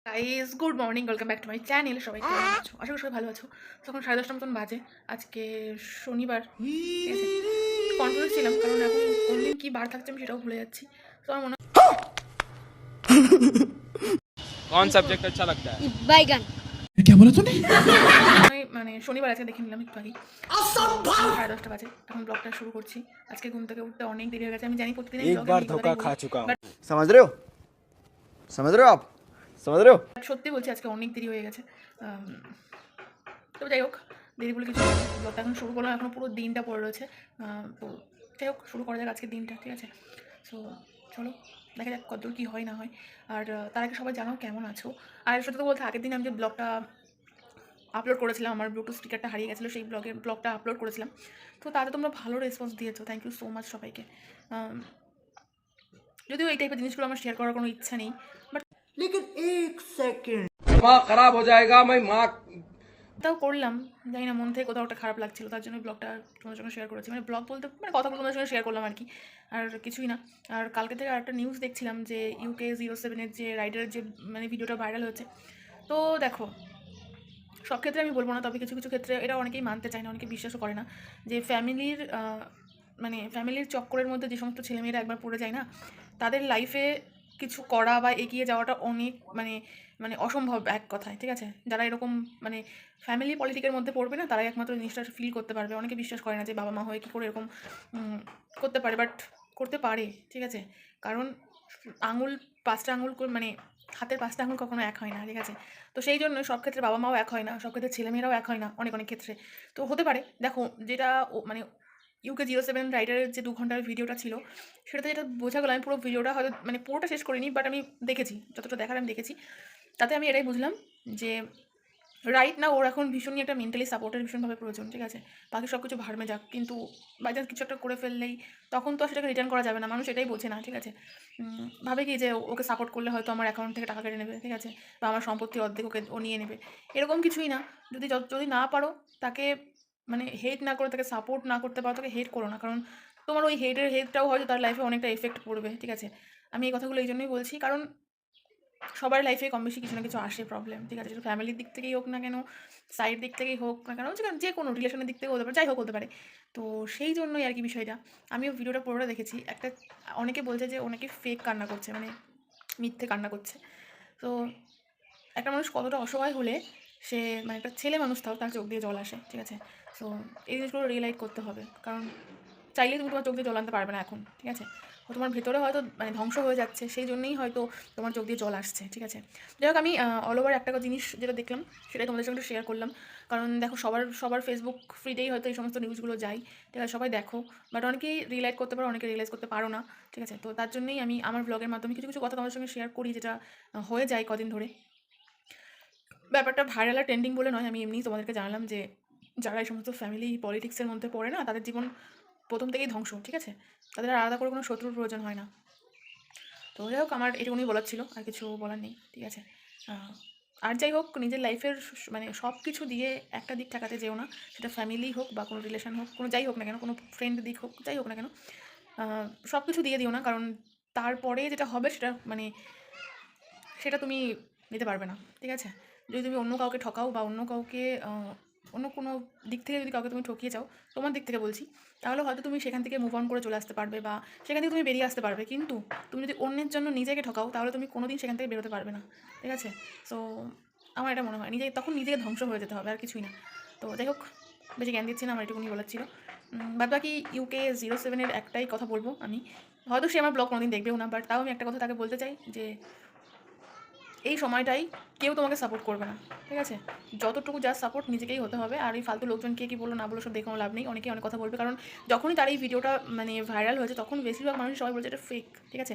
Guys good morning, welcome back to my channel. সবাই কেমন আছো? আশা করি সবাই ভালো আছো। তখন 10:30 মতন বাজে। আজকে শনিবার, ঠিক আছে। কনফিউজ ছিলাম কারণ এখন কোন দিন কী বার থাকছে আমি সেটাও ভুলে যাচ্ছি। তো আমার মনে कौन सब्जेक्ट अच्छा लगता है? बैगन। क्या बोला तूने? হয় মানে শনিবার আজকে দেখে নিলাম একটু আগেই। 10:30 বাজে, এখন ব্লগটা শুরু করছি। আজকে ঘুম থেকে উঠতে অনেক দেরি হয়ে গেছে। আমি জানি প্রতিদিন एक बार धोखा खा चुका हूँ। समझ रहे हो? समझ रहे हो आप? समझ रहे हो? সত্যি বলছি আজকে অনেক দেরি হয়ে গেছে। তবে যাই হোক, দেরি বলে কিছু ব্লগটা এখন শুরু করলাম, এখনও পুরো দিনটা পড়ে রয়েছে। তো যাই হোক, শুরু করা যাক আজকের দিনটা, ঠিক আছে। সো চলো দেখা যাক কতদূর কী হয় না হয়। আর তার আগে সবাই জানাও কেমন আছো। আর সত্যি তো বলতে আগের দিন আমি যে ব্লগটা আপলোড করেছিলাম, আমার ব্লুটুথ স্পিকারটা হারিয়ে গেছিলো, সেই ব্লগটা আপলোড করেছিলাম। তো তাতে তোমরা ভালো রেসপন্স দিয়েছো, থ্যাংক ইউ সো মাচ সবাইকে। যদিও এই টাইপের জিনিসগুলো আমার শেয়ার করার কোনো ইচ্ছা নেই, বাট लेकिन एक सेकंड दिमाग खराब हो जाएगा। मैं माँ তাও করলাম। জানি না, মন থেকে কোথাও একটা খারাপ লাগছিল, তার জন্য ব্লগটা তোমাদের সঙ্গে শেয়ার করেছি। মানে ব্লগ বলতে মানে কথাগুলো তোমাদের সঙ্গে শেয়ার করলাম আর কি, আর কিছুই না। আর কালকে থেকে আরেকটা নিউজ দেখছিলাম যে UK07-এর যে রাইডারের যে মানে ভিডিওটা ভাইরাল হয়েছে। তো দেখো, সব ক্ষেত্রে আমি বলবো না, তবে কিছু কিছু ক্ষেত্রে এটা অনেকেই মানতে চায় না, অনেকে বিশ্বাসও করে না যে ফ্যামিলির চক্করের মধ্যে যে সমস্ত ছেলেমেয়েরা একবার পড়ে যায় না, তাদের লাইফে কিছু করা বা এগিয়ে যাওয়াটা অনেক মানে মানে অসম্ভব এক কথায়, ঠিক আছে। যারা এরকম মানে ফ্যামিলি পলিটিকের মধ্যে পড়বে না, তারাই একমাত্র জিনিসটা ফিল করতে পারবে। অনেকে বিশ্বাস করে না যে বাবা মা হয়ে কী করে এরকম করতে পারে, বাট করতে পারে, ঠিক আছে। কারণ আঙুল 5টা আঙুল মানে হাতের 5টা আঙুল কখনো এক হয় না, ঠিক আছে। তো সেই জন্য সব ক্ষেত্রে বাবা মাও এক হয় না, সব ক্ষেত্রে ছেলেমেয়েরাও এক হয় না, অনেক অনেক ক্ষেত্রে। তো হতে পারে, দেখো যেটা মানে UK07 রাইডারের যে 2 ঘন্টার ভিডিওটা ছিল, সেটাতে যেটা বোঝা গেল, আমি পুরো ভিডিওটা হয়তো মানে পুরোটা শেষ করিনি, বাট আমি দেখেছি, যতটা দেখার আমি দেখেছি। তাতে আমি এটাই বুঝলাম যে রাইট না ওর এখন ভীষণই একটা মেন্টালি সাপোর্টের ভীষণভাবে প্রয়োজন, ঠিক আছে। বাকি সব কিছু ভাড়মে যাক, কিন্তু বাই চান্স কিছু একটা করে ফেললেই তখন তো আর সেটাকে রিটার্ন করা যাবে না। মানুষ এটাই বোঝে না, ঠিক আছে। ভাবে কি যে ওকে সাপোর্ট করলে হয়তো আমার অ্যাকাউন্ট থেকে টাকা কেটে নেবে, ঠিক আছে, বা আমার সম্পত্তির অর্ধেক ও নিয়ে নেবে। এরকম কিছুই না। যদি না পারো তাকে মানে হেট না করে, তাকে সাপোর্ট না করতে পারো, তাকে হেট করো না। কারণ তোমার ওই হেটটাও হয়তো তার লাইফে অনেকটা এফেক্ট পড়বে, ঠিক আছে। আমি এই কথাগুলো এই জন্যই বলছি, কারণ সবার লাইফে কম বেশি কিছু না কিছু আসে প্রবলেম, ঠিক আছে। সেটা ফ্যামিলির দিক থেকেই হোক না কেন, সাইড দিক থেকেই হোক না কেন, যে কোনো রিলেশনের দিক থেকে হতে পারে, যাই হোক হতে পারে। তো সেই জন্যই আর কি বিষয়টা। আমিও ভিডিওটা পুরোটা দেখেছি। অনেকে বলছে যে অনেকে ফেক কান্না করছে, মানে মিথ্যে কান্না করছে। তো একটা মানুষ কতটা অসহায় হলে সে মানে একটা ছেলে মানুষ, তার চোখ দিয়ে জল আসে, ঠিক আছে। সো এই জিনিসগুলো রিয়েলাইজ করতে হবে, কারণ চাইলেই তুমি তোমার চোখ দিয়ে জল আনতে পারবে না এখন, ঠিক আছে। তোমার ভেতরে হয়তো মানে ধ্বংস হয়ে যাচ্ছে, সেই জন্যই হয়তো তোমার চোখ দিয়ে জল আসছে, ঠিক আছে। যাই হোক, আমি অল ওভার একটা জিনিস যেটা দেখলাম সেটাই তোমাদের সঙ্গে শেয়ার করলাম। কারণ দেখো, সবার ফেসবুক ফিডেই হয়তো এই সমস্ত নিউজগুলো যায়, ঠিক আছে। সবাই দেখো, বাট অনেকেই রিলেট করতে পারো, অনেকে রিয়েলাইজ করতে পারো না, ঠিক আছে। তো তার জন্যই আমি আমার ব্লগের মাধ্যমে কিছু কিছু কথা তোমাদের সঙ্গে শেয়ার করি, যেটা হয়ে যায় কদিন ধরে। ব্যাপারটা ভাইরাল আর ট্রেন্ডিং বলে নয়, আমি এমনিই তোমাদেরকে জানালাম যে যারা এই সমস্ত ফ্যামিলি পলিটিক্সের মধ্যে পড়ে না, তাদের জীবন প্রথম থেকেই ধ্বংস, ঠিক আছে। তাদের আর আলাদা করে কোনো শত্রুর প্রয়োজন হয় না। তো যাই হোক, আমার এটুকুনি বলার ছিল, আর কিছু বলার নেই, ঠিক আছে। আর যাই হোক, নিজের লাইফের মানে সব কিছু দিয়ে একটা দিক ঠেকাতে যেও না, সেটা ফ্যামিলি হোক বা কোনো রিলেশন হোক, কোনো যাই হোক না কেন, কোনো ফ্রেন্ড দিক হোক, যাই হোক না কেন, সব কিছু দিয়ে দিও না। কারণ তারপরে যেটা হবে সেটা তুমি নিতে পারবে না, ঠিক আছে। যদি তুমি অন্য কাউকে ঠকাও বা অন্য কোনো দিক থেকে যদি কাউকে তুমি ঠকিয়ে যাও, তোমার দিক থেকে বলছি, তাহলে হয়তো তুমি সেখান থেকে মুভ অন করে চলে আসতে পারবে বা সেখান থেকে তুমি বেরিয়ে আসতে পারবে। কিন্তু তুমি যদি অন্যের জন্য নিজেকে ঠকাও, তাহলে তুমি কোনো দিন সেখান থেকে বেরোতে পারবে না, ঠিক আছে। সো আমার এটা মনে হয় তখন নিজেকে ধ্বংস হয়ে যেতে হবে, আর কিছুই না। তো যাই হোক, বেশি জ্ঞান দিচ্ছি না, আমার এটুকুনি বলার ছিল। বাদ বাকি UK07-এর একটাই কথা বলবো আমি, হয়তো সে আমার ব্লগ কোনোদিন দেখবেও না, বাট তাও আমি একটা কথা তাকে বলতে চাই যে এই সময়টাই কেউ তোমাকে সাপোর্ট করবে না, ঠিক আছে। যতটুকু যার সাপোর্ট নিজেকেই হতে হবে। আর এই ফালতু লোকজন কে কী বলো না বলো, সব দেখে লাভ নেই। অনেকেই অনেক কথা বলবে, কারণ যখনই তার এই ভিডিওটা মানে ভাইরাল হয়েছে, তখন বেশিরভাগ মানুষ সবাই বলছে এটা ফেক, ঠিক আছে।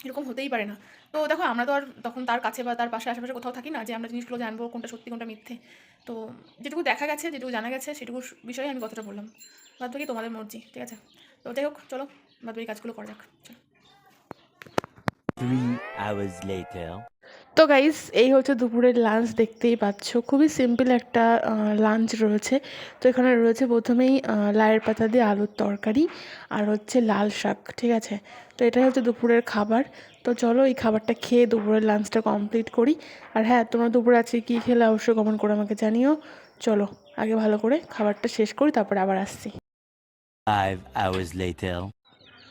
এরকম হতেই পারে না। তো দেখো, আমরা তো আর তখন তার কাছে বা তার পাশে আশেপাশে কোথাও থাকি না যে আমরা জিনিসগুলো জানবো কোনটা সত্যি কোনটা মিথ্যে। তো যেটুকু দেখা গেছে, যেটুকু জানা গেছে, সেটুকু বিষয়ে আমি কথাটা বললাম। বাদ বাকি তোমাদের মর্জি, ঠিক আছে। তো যাই হোক, চলো বাদ বাকি কাজগুলো করা যাক, চলো। 3 hours later. তো গাইস এই হচ্ছে দুপুরের লাঞ্চ, দেখতেই পাচ্ছ খুবই সিম্পল একটা লাঞ্চ রয়েছে। তো এখানে রয়েছে প্রথমেই লায়ের পাতা দিয়ে আলুর তরকারি আর হচ্ছে লাল শাক, ঠিক আছে। তো এটাই হচ্ছে দুপুরের খাবার। তো চলো এই খাবারটা খেয়ে দুপুরের লাঞ্চটা কমপ্লিট করি। আর হ্যাঁ, তোমরা দুপুরে আজকে কী খেলে অবশ্যই কমেন্ট করে আমাকে জানিও। চলো আগে ভালো করে খাবারটা শেষ করি, তারপরে আবার আসছি। 5 hours later.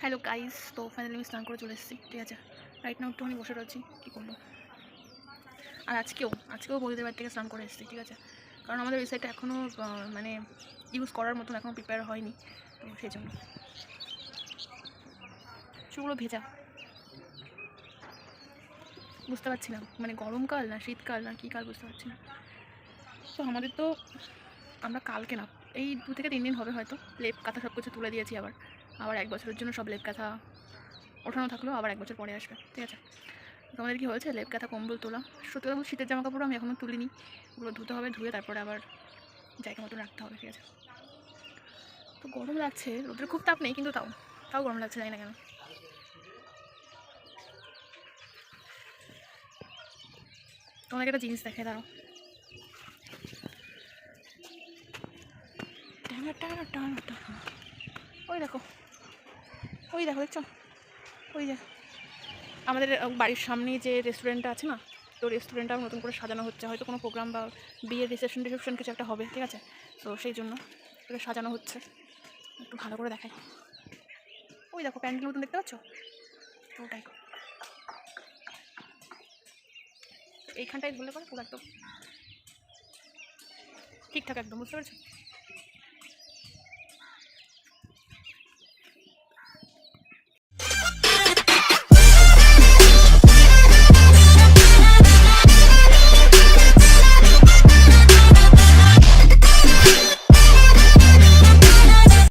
হ্যালো গাইস, তো ফাইনালি আমি স্নান করে চলে এসেছি, ঠিক আছে। রাইট নাও একটুখানি বসে রয়েছি, কী করবো। আর আজকেও বৌদিদের বাড়ি থেকে স্নান করে এসেছি, ঠিক আছে। কারণ আমাদের এই সাইডটা এখনও মানে ইউজ করার মতন এখনও প্রিপেয়ার হয়নি, তো সেই জন্য চুলগুলো ভেজা, বুঝতে পারছি না মানে গরমকাল না শীতকাল না কী কাল বুঝতে পারছি না। তো আমাদের তো আমরা কালকে না এই 2 থেকে 3 দিন হবে হয়তো লেপ কাঁথা সব কিছু তুলে দিয়েছি। আবার আবার 1 বছরের জন্য সব লেপ কাঁথা ওঠানো থাকলেও আবার 1 বছর পরে আসবে, ঠিক আছে। তো আমাদের কী হয়েছে, লেপ কাঁথা কম্বল তোলা, সত্যি কথা শীতের জামা কাপড় আমি এখনও তুলিনি, ওগুলো ধুতে হবে, ধুয়ে তারপরে আবার জায়গা মতো রাখতে হবে, ঠিক আছে। তো গরম লাগছে, রোদের খুব তাপ নেই কিন্তু তাও গরম লাগছে, জানি না কেন। তোমাকে একটা জিনিস দেখাই, দাঁড়াও। ওই দেখো দেখছো, ওই যে আমাদের বাড়ির সামনেই যে রেস্টুরেন্টটা আছে না, তো রেস্টুরেন্টটা নতুন করে সাজানো হচ্ছে, হয়তো কোনো প্রোগ্রাম বা বিয়ের রিসেপশন কিছু একটা হবে, ঠিক আছে। তো সেই জন্য ওটা সাজানো হচ্ছে, একটু ভালো করে দেখাই। ওই দেখো প্যান্ডেল মতন দেখতে পাচ্ছ, তো ওটাই এইখানটায় ধরলে পরে পুরো একদম ঠিকঠাক একদম, বুঝতে পারছো।